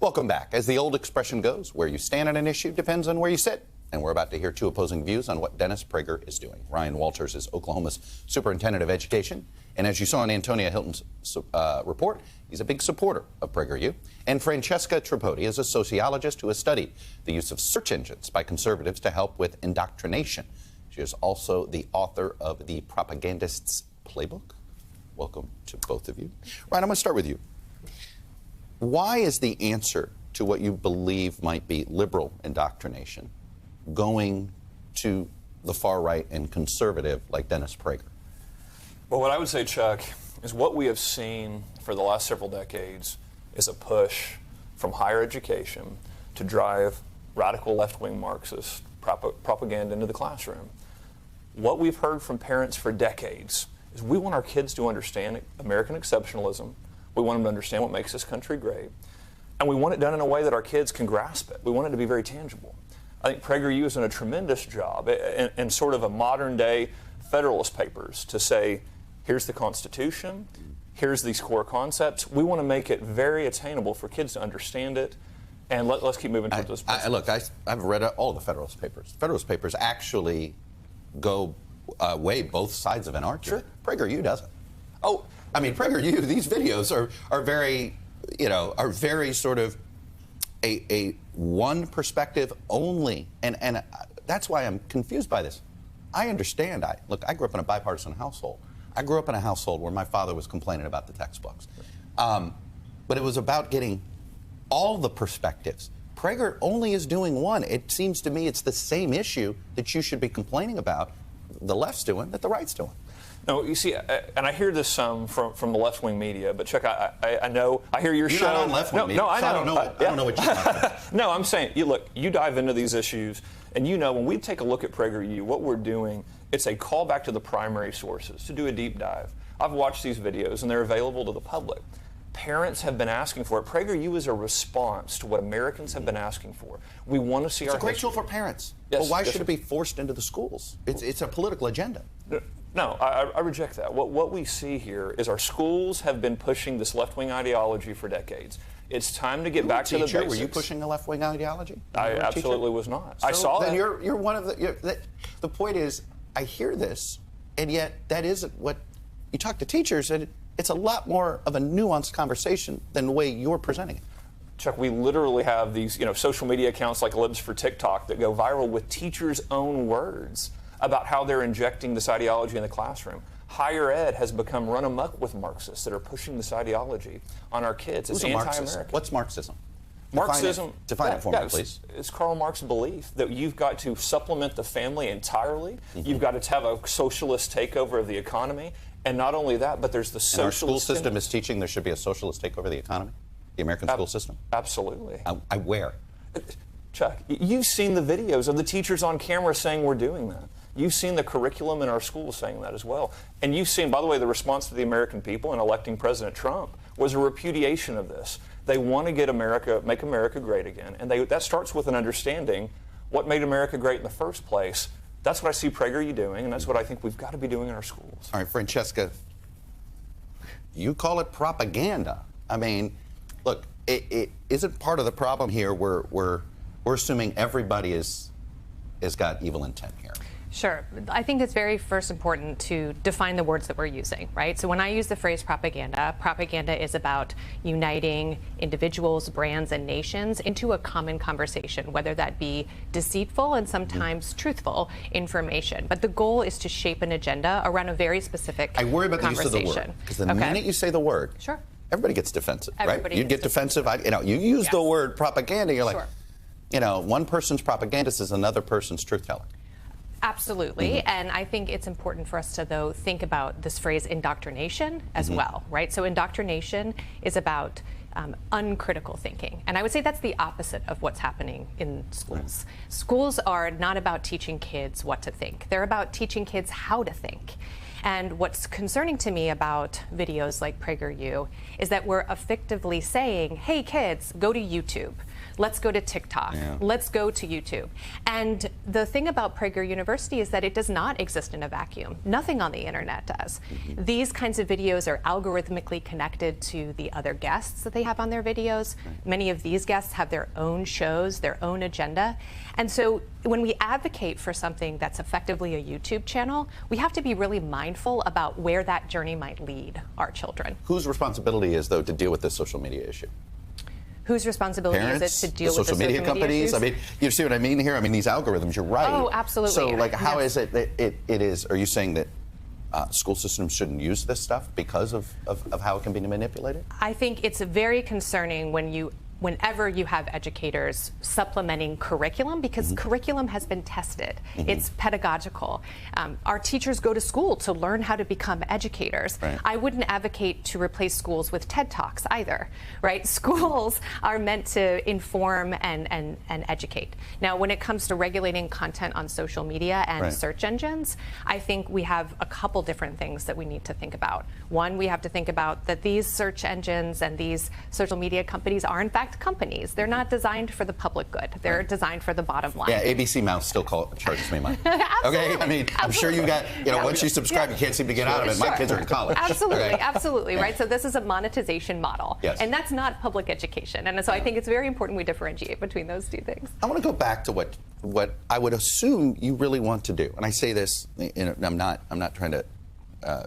Welcome back. As the old expression goes, where you stand on an issue depends on where you sit. And we're about to hear two opposing views on what Dennis Prager is doing. Ryan Walters is Oklahoma's Superintendent of Education. And as you saw in Antonia Hilton's report, he's a big supporter of PragerU. And Francesca Tripodi is a sociologist who has studied the use of search engines by conservatives to help with indoctrination. She is also the author of The Propagandist's Playbook. Welcome to both of you. Ryan, I'm going to start with you. Why is the answer to what you believe might be liberal indoctrination going to the far right and conservative like Dennis Prager? Well, what I would say, Chuck, is what we have seen for the last several decades is a push from higher education to drive radical left-wing Marxist propaganda into the classroom. What we've heard from parents for decades is we want our kids to understand American exceptionalism. We want them to understand what makes this country great. And we want it done in a way that our kids can grasp it. We want it to be very tangible. I think PragerU has done a tremendous job in sort of a modern-day Federalist Papers to say, here's the Constitution, here's these core concepts. We want to make it very attainable for kids to understand it, and let's keep moving towards this. Look, I've read all the Federalist Papers. Federalist Papers actually go weigh both sides of an argument. Sure. PragerU doesn't. Oh, I mean, PragerU, these videos are very, are very sort of a one perspective only, and that's why I'm confused by this. I understand. Look, I grew up in a bipartisan household. I grew up in a household where my father was complaining about the textbooks, but it was about getting all the perspectives. Prager only is doing one. It seems to me it's the same issue that you should be complaining about, the left's doing, that the right's doing. No, you see, and I hear this from the left-wing media, but Chuck, I know, I hear your show. You're not on left-wing media, no, I so know. I don't know what you're talking about. No, I'm saying, look, you dive into these issues, and when we take a look at PragerU, what we're doing, it's a call back to the primary sources to do a deep dive. I've watched these videos, and they're available to the public. Parents have been asking for it. PragerU is a response to what Americans have been asking for. We want to see It's a great tool for parents. Yes, but why should it be forced into the schools? It's a political agenda. No, I reject that. What we see here is our schools have been pushing this left-wing ideology for decades. It's time to get back to the basics. Were you pushing a left-wing ideology? I absolutely was not. So I saw then that. You're one of the point is, I hear this, and yet that isn't what you talk to teachers, and it's a lot more of a nuanced conversation than the way you're presenting it. Chuck, we literally have these, social media accounts like Libs for TikTok that go viral with teachers' own words about how they're injecting this ideology in the classroom. Higher ed has become run amok with Marxists that are pushing this ideology on our kids. It's anti-American. What's Marxism? Marxism. Define it for me, please. It's Karl Marx's belief that you've got to supplement the family entirely. Mm-hmm. You've got to have a socialist takeover of the economy. And not only that, but there's the socialist. And our school system is teaching there should be a socialist takeover of the economy? The American school system? Absolutely. I where? Chuck, you've seen the videos of the teachers on camera saying we're doing that. You've seen the curriculum in our schools saying that as well. And you've seen, by the way, the response to the American people in electing President Trump was a repudiation of this. They want to make America great again. And that starts with an understanding what made America great in the first place. That's what I see PragerU doing, and that's what I think we've got to be doing in our schools. All right, Francesca, you call it propaganda. I mean, look, it isn't part of the problem here. We're assuming everybody has got evil intent here. Sure. I think it's very first important to define the words that we're using, right? So when I use the phrase propaganda, propaganda is about uniting individuals, brands, and nations into a common conversation, whether that be deceitful and sometimes truthful information. But the goal is to shape an agenda around a very specific I worry about the use of the word, because the minute you say the word, sure, everybody gets defensive, right? You get defensive. Yes. You use the word propaganda, you're like, one person's propagandist is another person's truth-teller. Absolutely. Mm-hmm. And I think it's important for us to, though, think about this phrase indoctrination as well, right? So indoctrination is about uncritical thinking. And I would say that's the opposite of what's happening in schools. Right. Schools are not about teaching kids what to think. They're about teaching kids how to think. And what's concerning to me about videos like PragerU is that we're effectively saying, hey, kids, go to YouTube. Let's go to TikTok. Yeah. Let's go to YouTube. And the thing about Prager University is that it does not exist in a vacuum. Nothing on the internet does. These kinds of videos are algorithmically connected to the other guests that they have on their videos. Many of these guests have their own shows, their own agenda. And so when we advocate for something that's effectively a YouTube channel, we have to be really mindful about where that journey might lead our children. Whose responsibility is, though, to deal with this social media issue? Whose responsibility Parents, is it to deal with the social media companies? issues? I mean, you see what I mean here? I mean, these algorithms, you're right. Oh, absolutely. So, like, how Yes. is it that it is, are you saying that school systems shouldn't use this stuff because of how it can be manipulated? I think it's very concerning whenever you have educators supplementing curriculum, because curriculum has been tested. It's pedagogical. Our teachers go to school to learn how to become educators. Right. I wouldn't advocate to replace schools with TED Talks either, right? Schools are meant to inform and educate. Now, when it comes to regulating content on social media and Right. search engines, I think we have a couple different things that we need to think about. One, we have to think about that these search engines and these social media companies are in fact companies. They're not designed for the public good. They're designed for the bottom line. Yeah, ABC Mouse still charges me money. Absolutely. Okay, I mean, I'm sure you got, once you subscribe, you can't seem to get out of it. My Sure. kids are in college. Absolutely, Okay. absolutely, right? So this is a monetization model. Yes. And that's not public education. And so I think it's very important we differentiate between those two things. I want to go back to what I would assume you really want to do. And I say this, I'm not trying to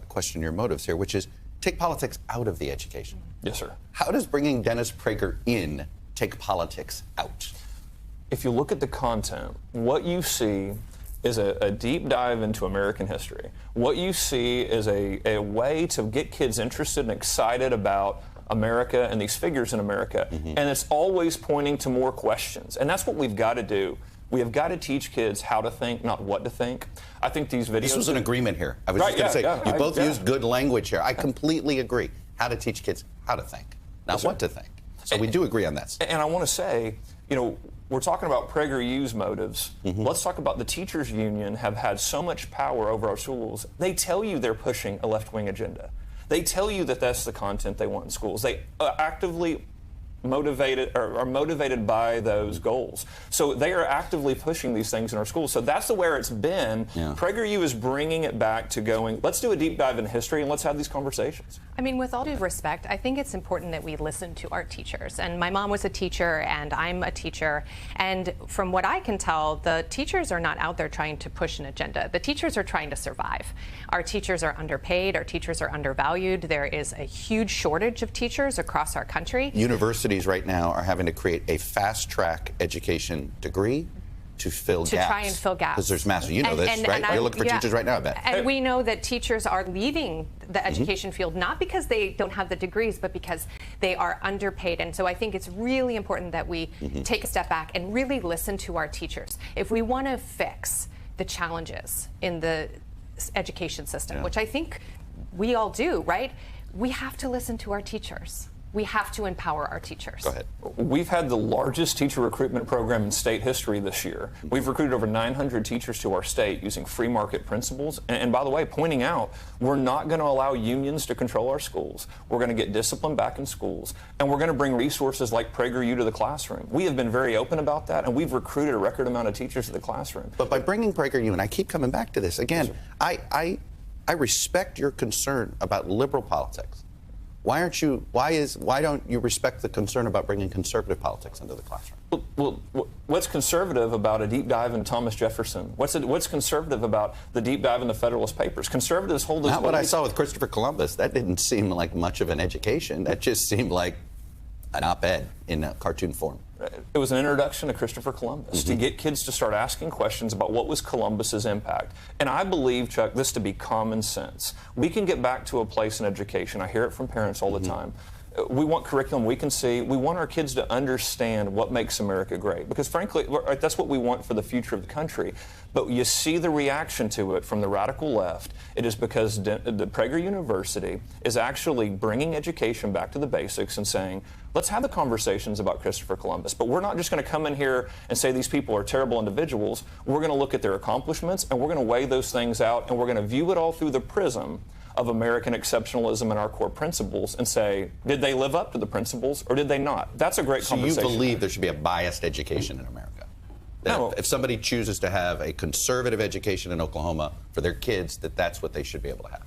question your motives here, which is take politics out of the education. Yes, sir. How does bringing Dennis Prager in take politics out? If you look at the content, what you see is a deep dive into American history. What you see is a way to get kids interested and excited about America and these figures in America. And it's always pointing to more questions. And that's what we've got to do. We have got to teach kids how to think, not what to think. I think these videos... This was an agreement here. I was Right, just going to yeah, say, yeah, you both used good language here. I completely agree. How to teach kids how to think, not Yes, sir. what to think. So we do agree on that. And I want to say, we're talking about PragerU's motives. Let's talk about the teachers union have had so much power over our schools. They tell you they're pushing a left-wing agenda. They tell you that that's the content they want in schools. They actively are motivated by those goals. So they are actively pushing these things in our schools. So that's where it's been. Yeah. PragerU is bringing it back to going, let's do a deep dive in history and let's have these conversations. I mean, with all due respect, I think it's important that we listen to our teachers. And my mom was a teacher, and I'm a teacher. And from what I can tell, the teachers are not out there trying to push an agenda. The teachers are trying to survive. Our teachers are underpaid. Our teachers are undervalued. There is a huge shortage of teachers across our country. Universities right now are having to create a fast-track education degree to fill gaps. To try and fill gaps. Because there's massive, you know And- this, and- right? and You're looking for teachers right now, I bet. And we know that teachers are leaving the education field, not because they don't have the degrees, but because they are underpaid. And so I think it's really important that we take a step back and really listen to our teachers. If we want to fix the challenges in the education system, which I think we all do, right? We have to listen to our teachers. We have to empower our teachers. Go ahead. We've had the largest teacher recruitment program in state history this year. We've recruited over 900 teachers to our state using free market principles. And by the way, pointing out, we're not going to allow unions to control our schools. We're going to get discipline back in schools. And we're going to bring resources like PragerU to the classroom. We have been very open about that, and we've recruited a record amount of teachers to the classroom. But by bringing PragerU, and I keep coming back to this, again, I respect your concern about liberal politics. Why don't you respect the concern about bringing conservative politics into the classroom? Well, what's conservative about a deep dive in Thomas Jefferson? What's conservative about the deep dive in the Federalist Papers? Conservatives hold those Not what I beliefs. saw with Christopher Columbus. That didn't seem like much of an education. That just seemed like an op-ed in a cartoon form. It was an introduction to Christopher Columbus to get kids to start asking questions about what was Columbus's impact. And I believe, Chuck, this to be common sense. We can get back to a place in education. I hear it from parents all the time. We want curriculum we can see. We want our kids to understand what makes America great. Because frankly, that's what we want for the future of the country. But you see the reaction to it from the radical left. It is because the Prager University is actually bringing education back to the basics and saying, let's have the conversations about Christopher Columbus. But we're not just going to come in here and say these people are terrible individuals. We're going to look at their accomplishments, and we're going to weigh those things out, and we're going to view it all through the prism of American exceptionalism and our core principles and say, did they live up to the principles or did they not? That's a great conversation. So you believe there should be a biased education in America? That No. if somebody chooses to have a conservative education in Oklahoma for their kids, that's what they should be able to have?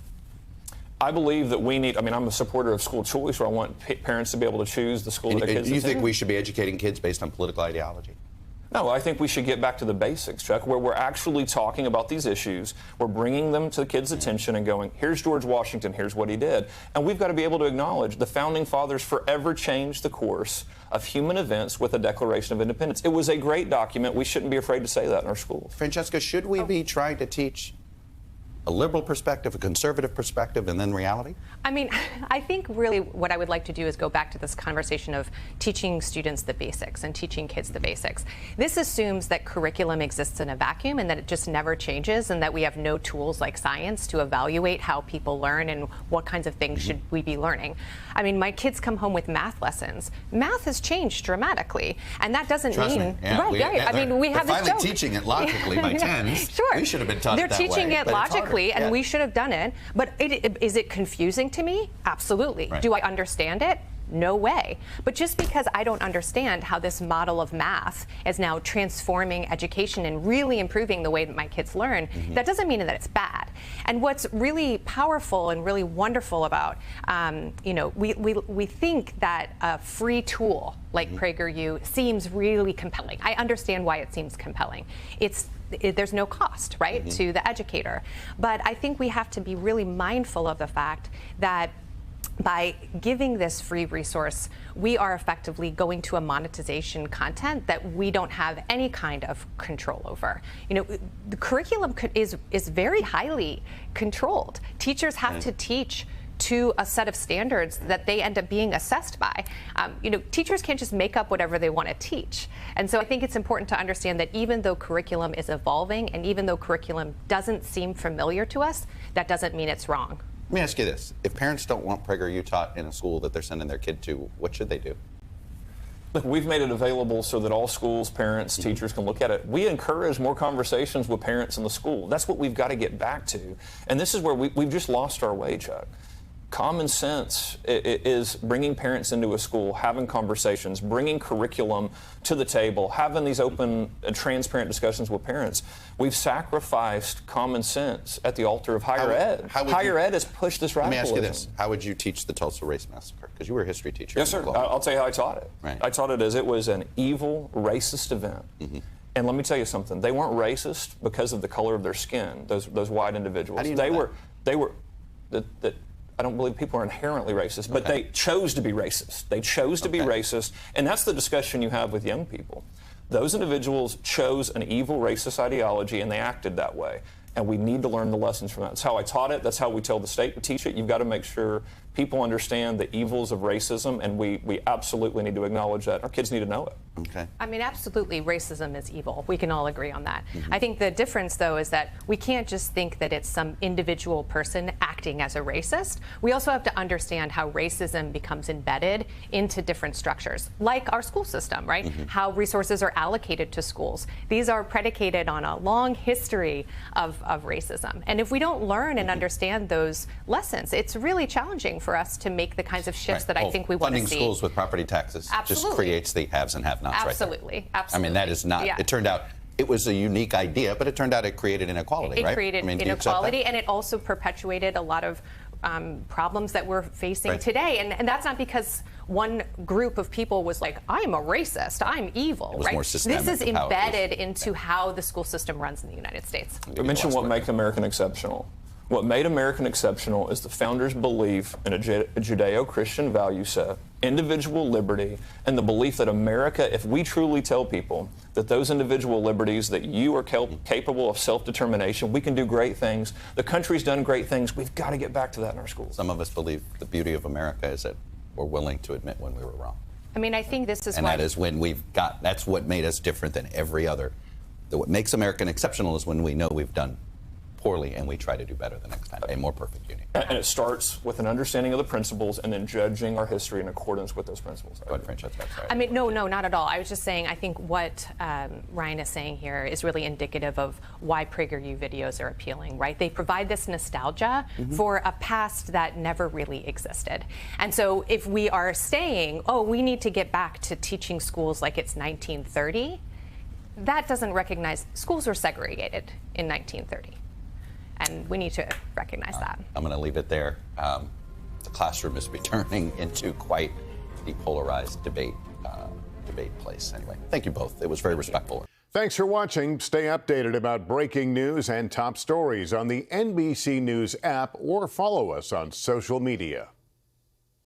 I believe that we need, I'm a supporter of school choice where I want parents to be able to choose the school that their kids You attend. think we should be educating kids based on political ideology? No, I think we should get back to the basics, Chuck, where we're actually talking about these issues. We're bringing them to the kids' attention and going, here's George Washington, here's what he did. And we've got to be able to acknowledge the Founding Fathers forever changed the course of human events with the Declaration of Independence. It was a great document. We shouldn't be afraid to say that in our schools. Francesca, should we be trying to teach a liberal perspective, a conservative perspective, and then reality? I think really what I would like to do is go back to this conversation of teaching students the basics and teaching kids the basics. This assumes that curriculum exists in a vacuum and that it just never changes and that we have no tools like science to evaluate how people learn and what kinds of things should we be learning. My kids come home with math lessons. Math has changed dramatically, and that doesn't Trust mean... me. Yeah, right. We have this finally joke. teaching it logically by tens. Sure. We should have been taught They're it that way. teaching it but it's harder. logically, and Yeah. we should have done it. But is it confusing to me? Absolutely. Right. Do I understand it? No way. But just because I don't understand how this model of math is now transforming education and really improving the way that my kids learn, that doesn't mean that it's bad. And what's really powerful and really wonderful about, we think that a free tool like PragerU seems really compelling. I understand why it seems compelling. There's no cost, right, to the educator. But I think we have to be really mindful of the fact that by giving this free resource, we are effectively going to a monetization content that we don't have any kind of control over. The curriculum is very highly controlled. Teachers have to teach to a set of standards that they end up being assessed by. Teachers can't just make up whatever they want to teach. And so I think it's important to understand that even though curriculum is evolving and even though curriculum doesn't seem familiar to us, that doesn't mean it's wrong. Let me ask you this. If parents don't want PragerU taught in a school that they're sending their kid to, what should they do? Look, we've made it available so that all schools, parents, teachers can look at it. We encourage more conversations with parents in the school. That's what we've got to get back to. And this is where we've just lost our way, Chuck. Common sense is bringing parents into a school, having conversations, bringing curriculum to the table, having these open and transparent discussions with parents. We've sacrificed common sense at the altar of higher ed. Higher ed has pushed this radicalism. Let me ask you this. How would you teach the Tulsa Race Massacre? Because you were a history teacher. Yes, sir. I'll tell you how I taught it. Right. I taught it as it was an evil, racist event. And let me tell you something. They weren't racist because of the color of their skin, those white individuals. How do you know They were I don't believe people are inherently racist, but they chose to be racist. They chose to be racist, and that's the discussion you have with young people. Those individuals chose an evil racist ideology, and they acted that way. And we need to learn the lessons from that. That's how I taught it. That's how we tell the state to teach it. You've got to make sure people understand the evils of racism, and we absolutely need to acknowledge that. Our kids need to know it. Okay. Absolutely, racism is evil. We can all agree on that. I think the difference, though, is that we can't just think that it's some individual person acting as a racist. We also have to understand how racism becomes embedded into different structures, like our school system, right? How resources are allocated to schools. These are predicated on a long history of racism. And if we don't learn and understand those lessons, it's really challenging for us to make the kinds of shifts that I think we want to see. Funding schools with property taxes just creates the haves and have-nots right there. Absolutely. Absolutely. That is not, it turned out, it was a unique idea, but it turned out it created inequality, right? It created inequality, and it also perpetuated a lot of problems that we're facing today. And that's not because one group of people was like, I'm a racist, I'm evil, right? This is embedded into how the school system runs in the United States. You mentioned what makes American exceptional. What made American exceptional is the founders' belief in a Judeo-Christian value set, individual liberty, and the belief that America, if we truly tell people that those individual liberties, that you are capable of self-determination, we can do great things. The country's done great things. We've got to get back to that in our schools. Some of us believe the beauty of America is that we're willing to admit when we were wrong. I think this is and that is when that's what made us different than every other. What makes American exceptional is when we know we've done poorly, and we try to do better the next time. A more perfect union. And it starts with an understanding of the principles and then judging our history in accordance with those principles. Go ahead, Francesca. Sorry. I mean, no, not at all. I was just saying, I think what Ryan is saying here is really indicative of why PragerU videos are appealing, right? They provide this nostalgia for a past that never really existed. And so if we are saying, oh, we need to get back to teaching schools like it's 1930, that doesn't recognize schools were segregated in 1930. And we need to recognize that. I'm going to leave it there. The classroom is returning into quite the polarized debate place. Anyway, thank you both. It was very respectful. Thanks for watching. Stay updated about breaking news and top stories on the NBC News app or follow us on social media.